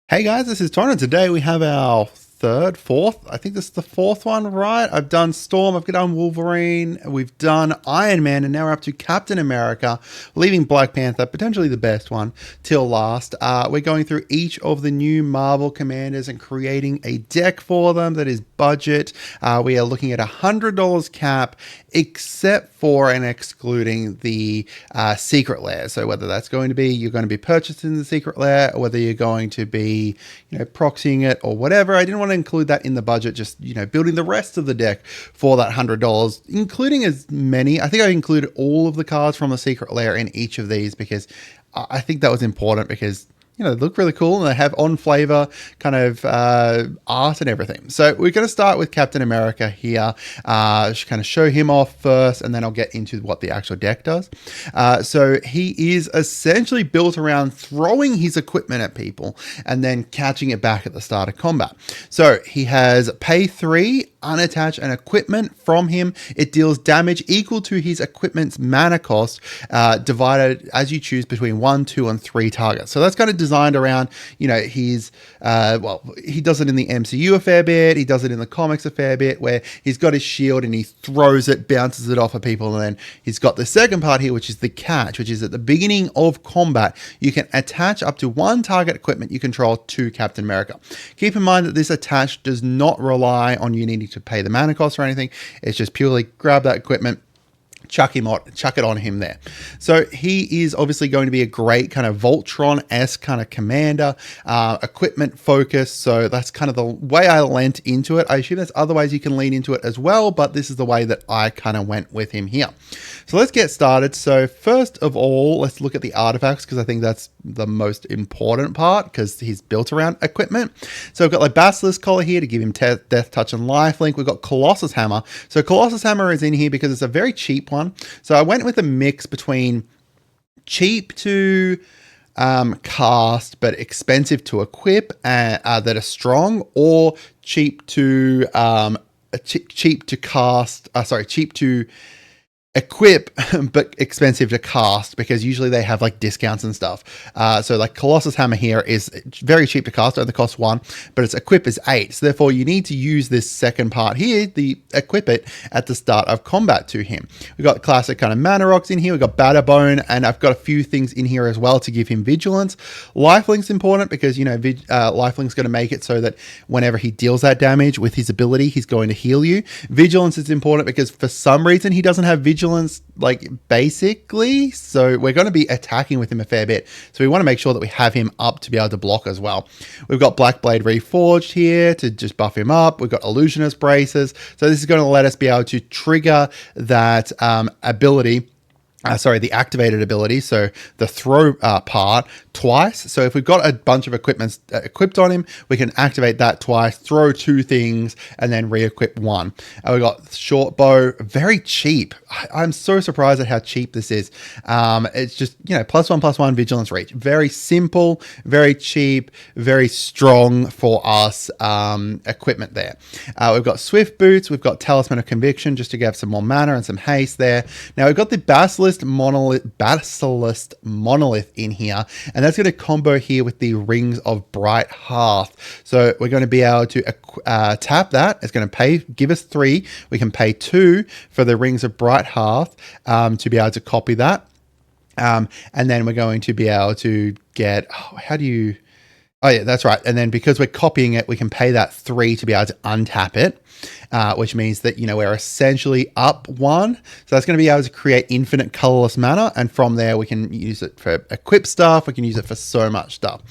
Hey guys, this is Ton, and today we have our fourth, I think this is the fourth one, right? I've done Storm, I've done Wolverine, we've done Iron Man, and now we're up to Captain America, leaving Black Panther, potentially the best one, till last. We're going through each of the new Marvel commanders and creating a deck for them that is budget. We are looking at $100 cap, except for and excluding the secret lair. So whether that's going to be you're going to be purchasing the secret lair, or whether you're going to be proxying it or whatever. I didn't want to include that in the budget. Just building the rest of the deck for that $100, including as many. I think I included all of the cards from the secret lair in each of these because I think that was important because they look really cool and they have on flavor kind of art and everything. So we're going to start with Captain America here, just kind of show him off first, and then I'll get into what the actual deck does. So he is essentially built around throwing his equipment at people and then catching it back at the start of combat. So he has pay 3, unattach an equipment from him. It deals damage equal to his equipment's mana cost, divided as you choose between 1, 2, and 3 targets. So that's kind of designed around, his, he does it in the MCU a fair bit. He does it in the comics a fair bit, where he's got his shield and he throws it, bounces it off of people. And then he's got the second part here, which is the catch, which is at the beginning of combat, you can attach up to 1 target equipment you control to Captain America. Keep in mind that this attach does not rely on you needing to pay the mana cost or anything. It's just purely grab that equipment, chuck it on him there. So he is obviously going to be a great kind of Voltron-esque kind of commander, equipment focused. So that's kind of the way I lent into it. I assume there's other ways you can lean into it as well, but this is the way that I kind of went with him here. So let's get started. So first of all, let's look at the artifacts, because I think that's the most important part, because he's built around equipment. So we've got like Basilisk Collar here to give him Death Touch and Lifelink. We've got Colossus Hammer. So Colossus Hammer is in here because it's a very cheap one. So I went with a mix between cheap to cast but expensive to equip that are strong, or cheap to equip but expensive to cast, because usually they have like discounts and stuff. So like Colossus Hammer here is very cheap to cast, only costs 1, but its equip is 8. So therefore you need to use this second part here, the equip it at the start of combat to him. We've got classic kind of mana rocks in here. We've got Batterbone, and I've got a few things in here as well to give him vigilance. Lifelink's important because Lifelink's going to make it so that whenever he deals that damage with his ability, he's going to heal you. Vigilance is important because for some reason he doesn't have vigilance like basically, so we're going to be attacking with him a fair bit, so we want to make sure that we have him up to be able to block as well. We've got Black Blade Reforged here to just buff him up. We've got Illusionist Braces, so this is going to let us be able to trigger that ability, the activated ability, so the throw part, twice. So if we've got a bunch of equipment equipped on him, we can activate that twice, throw 2 things, and then re-equip 1. We've got Short Bow, very cheap. I'm so surprised at how cheap this is. It's just, +1/+1 vigilance reach. Very simple, very cheap, very strong for us equipment there. We've got Swift Boots, we've got Talisman of Conviction, just to give some more mana and some haste there. Now we've got the Basilisk Monolith in here, and that's going to combo here with the Rings of Bright Hearth. So we're going to be able to tap that. It's going to give us 3. We can pay 2 for the Rings of Bright Hearth to be able to copy that, and then we're going to be able to get oh yeah, that's right. And then because we're copying it, we can pay that 3 to be able to untap it, which means that, we're essentially up 1. So that's going to be able to create infinite colorless mana. And from there, we can use it for equip stuff. We can use it for so much stuff.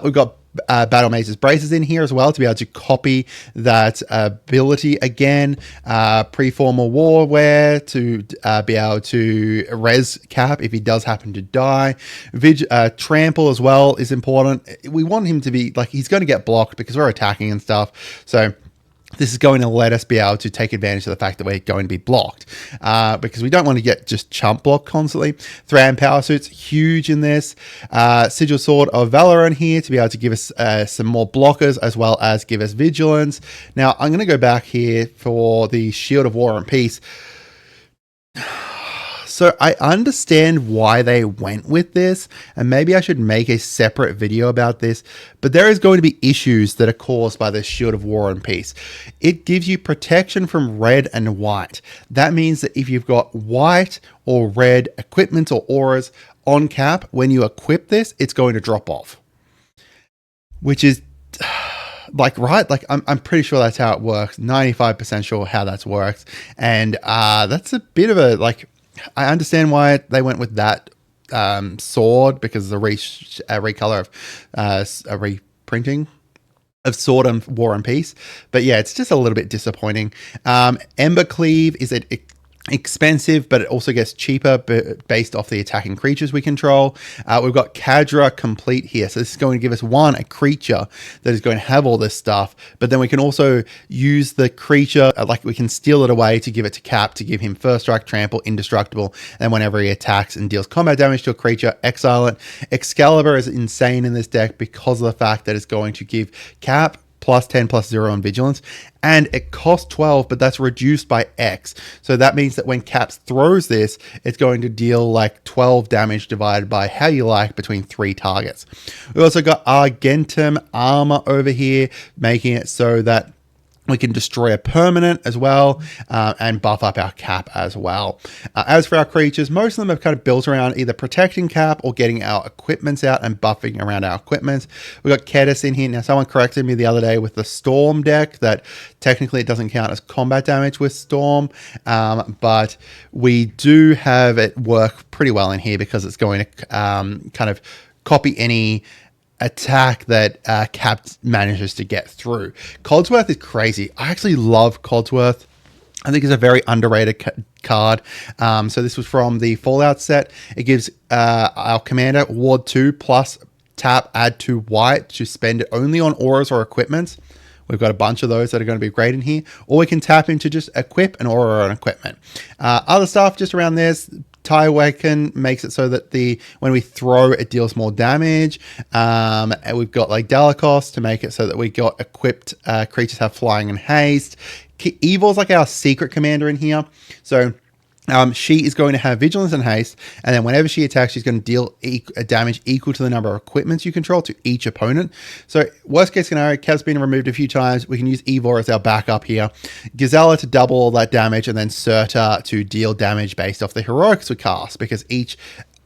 We've got Battle Maze's Braces in here as well to be able to copy that ability again. Preformal Warwear to be able to res cap if he does happen to die. Trample as well is important. We want him to be like, he's going to get blocked because we're attacking and stuff. So this is going to let us be able to take advantage of the fact that we're going to be blocked, because we don't want to get just chump blocked constantly. Thran Power Suit's huge in this. Sigil Sword of Valor in here to be able to give us some more blockers as well as give us vigilance. Now I'm going to go back here for the Shield of War and Peace. So I understand why they went with this, and maybe I should make a separate video about this, but there is going to be issues that are caused by the Shield of War and Peace. It gives you protection from red and white. That means that if you've got white or red equipment or auras on Cap, when you equip this, it's going to drop off. Which is like, right? Like, I'm pretty sure that's how it works. 95% sure how that's works. And that's a bit of a, like, I understand why they went with that sword, because the recolor of a reprinting of Sword and War and Peace. But yeah, it's just a little bit disappointing. Ember Cleave is expensive, but it also gets cheaper based off the attacking creatures we control. We've got Kadra Complete here, so this is going to give us a creature that is going to have all this stuff, but then we can also use the creature, like we can steal it away to give it to Cap to give him First Strike, Trample, Indestructible, and whenever he attacks and deals combat damage to a creature, exile it. Excalibur is insane in this deck because of the fact that it's going to give Cap +10 +0 on vigilance, and it costs 12, but that's reduced by X. So that means that when Caps throws this, it's going to deal like 12 damage divided by how you like between 3 targets. We also got Argentum Armor over here, making it so that we can destroy a permanent as well, and buff up our Cap as well. As for our creatures, most of them have kind of built around either protecting Cap or getting our equipments out and buffing around our equipment. We've got Kedis in here. Now, someone corrected me the other day with the Storm deck that technically it doesn't count as combat damage with Storm, but we do have it work pretty well in here because it's going to kind of copy any attack that Cap manages to get through. Codsworth is crazy. I actually love Codsworth. I think it's a very underrated card. So this was from the Fallout set. It gives our commander Ward 2 plus tap, add 2 white to spend it only on auras or equipment. We've got a bunch of those that are going to be great in here. Or we can tap into just equip an aura or an equipment. Other stuff just around this. Tiewaken makes it so that when we throw, it deals more damage. And we've got like Delacoste to make it so that we got equipped creatures have flying and haste. Evil's like our secret commander in here. So she is going to have vigilance and haste, and then whenever she attacks, she's going to deal damage equal to the number of equipments you control to each opponent. So worst case scenario, Kev's been removed a few times. We can use Evor as our backup here. Gazella to double all that damage, and then Surta to deal damage based off the heroics we cast, because each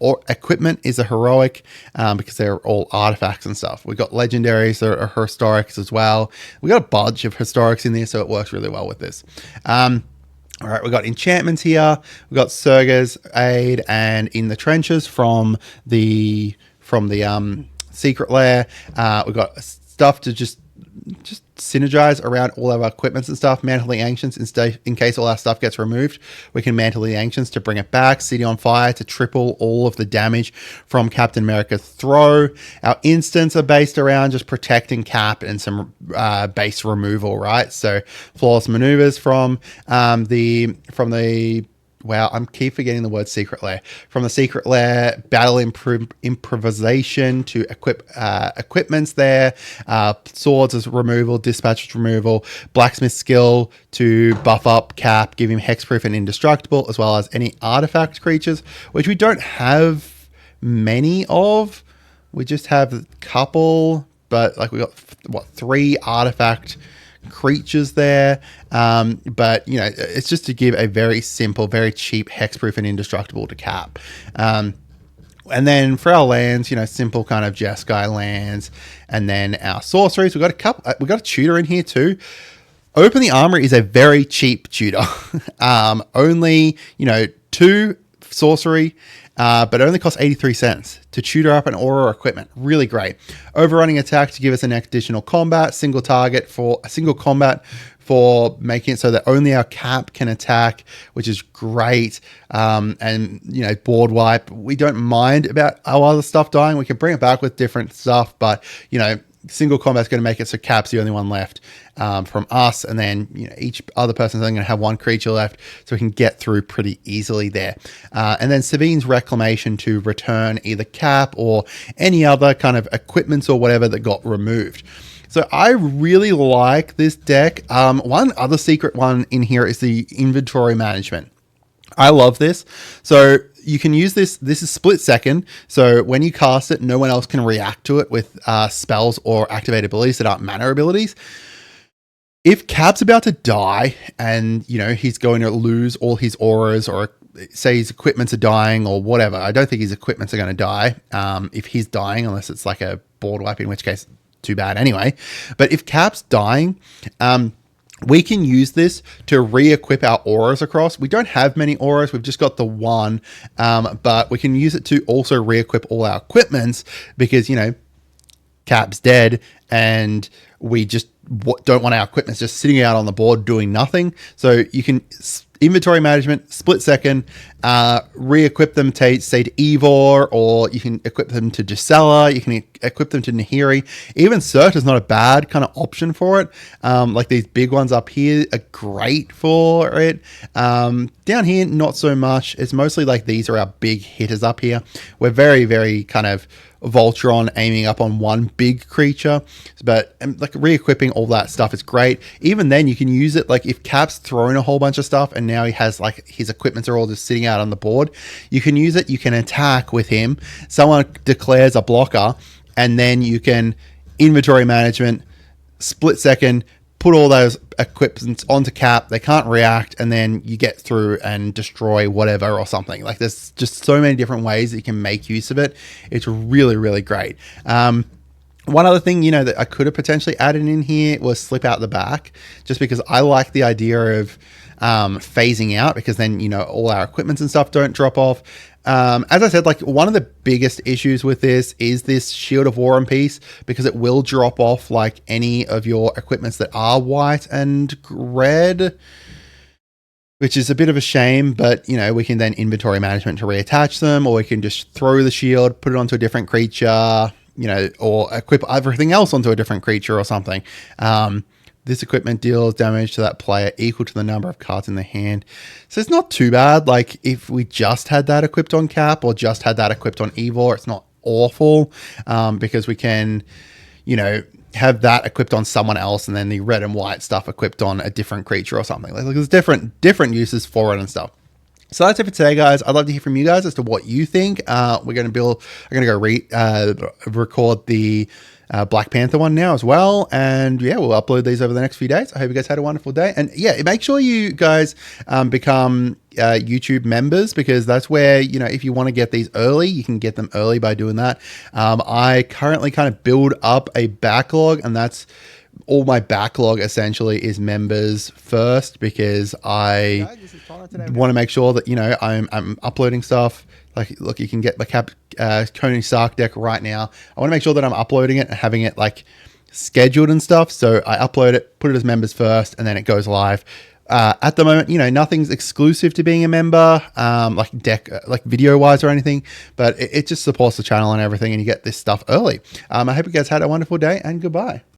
equipment is a heroic, because they're all artifacts and stuff. We've got legendaries that are historics as well. We got a bunch of historics in there, so it works really well with this. All right, we've got enchantments here. We've got Surge's Aid and In the Trenches from the Secret Lair. We've got stuff to just synergize around all of our equipments and stuff. Mantle the Ancients, in case all our stuff gets removed, we can Mantle the Ancients to bring it back. City on Fire to triple all of the damage from Captain America's throw. Our instants are based around just protecting Cap and some base removal, right? So Flawless Maneuvers from the wow, I'm keep forgetting the word Secret Lair. From the Secret Lair, Battle Improvisation to equip equipments there. Swords as removal, Dispatch as removal. Blacksmith Skill to buff up Cap, give him hexproof and indestructible, as well as any artifact creatures, which we don't have many of. We just have a couple, but like we got, 3 artifact creatures there, but you know, it's just to give a very simple, very cheap hexproof and indestructible to Cap. And then for our lands, you know, simple kind of Jeskai lands, and then our sorceries. We've got a couple. We've got a tutor in here too. Open the Armory is a very cheap tutor. Only, you know, 2 sorcery. But it only costs 83 cents to tutor up an aura or equipment. Really great. Overrunning attack to give us an additional combat, single combat for making it so that only our Cap can attack, which is great. And, you know, board wipe. We don't mind about our other stuff dying. We can bring it back with different stuff, but, you know, single combat is going to make it so Cap's the only one left from us, and then, you know, each other person's only going to have 1 creature left, so we can get through pretty easily there. And then Sabine's Reclamation to return either Cap or any other kind of equipments or whatever that got removed. So I really like this deck. One other secret one in here is the inventory management. I love this. So you can use this. This is split second. So when you cast it, no one else can react to it with spells or activate abilities that aren't mana abilities. If Cap's about to die and, you know, he's going to lose all his auras, or say his equipments are dying or whatever. I don't think his equipments are going to die if he's dying, unless it's like a board wipe, in which case, too bad anyway. But if Cap's dying, we can use this to re-equip our auras across. We don't have many auras. We've just got the one, but we can use it to also re-equip all our equipments because, you know, Cap's dead and we just don't want our equipment just sitting out on the board doing nothing. So you can inventory management, split second, re-equip them to, say, to Ivor, or you can equip them to Gisela, you can equip them to Nahiri. Even Cert is not a bad kind of option for it. Like these big ones up here are great for it. Down here, not so much. It's mostly like these are our big hitters up here. We're very, very kind of Voltron aiming up on one big creature, but like re-equipping all that stuff is great. Even then, you can use it like if Cap's thrown a whole bunch of stuff and now he has like his equipments are all just sitting out on the board, you can use it. You can attack with him. Someone declares a blocker, and then you can inventory management, split second, put all those equipments onto Cap. They can't react, and then you get through and destroy whatever or something. Like there's just so many different ways that you can make use of it. It's really, really great. One other thing, you know, that I could have potentially added in here was slip out the back, just because I like the idea of phasing out, because then, you know, all our equipments and stuff don't drop off. As I said, like one of the biggest issues with this is this Shield of War and Peace, because it will drop off like any of your equipments that are white and red, which is a bit of a shame, but you know, we can then inventory management to reattach them, or we can just throw the shield, put it onto a different creature, you know, or equip everything else onto a different creature or something. This equipment deals damage to that player equal to the number of cards in the hand. So it's not too bad. Like if we just had that equipped on Cap or just had that equipped on Ivor, it's not awful, because we can, you know, have that equipped on someone else and then the red and white stuff equipped on a different creature or something. Like there's different uses for it and stuff. So that's it for today, guys. I'd love to hear from you guys as to what you think. I'm going to go record the Black Panther one now as well, and yeah, we'll upload these over the next few days. I hope you guys had a wonderful day, and yeah, make sure you guys become YouTube members, because that's where, you know, if you want to get these early, you can get them early by doing that. I currently kind of build up a backlog, and that's all my backlog essentially is members first, because I want to make sure that, you know, I'm uploading stuff. Like, look, you can get my Tony Stark deck right now. I want to make sure that I'm uploading it and having it like scheduled and stuff. So I upload it, put it as members first, and then it goes live. At the moment, you know, nothing's exclusive to being a member, like video wise or anything, but it just supports the channel and everything, and you get this stuff early. I hope you guys had a wonderful day, and goodbye.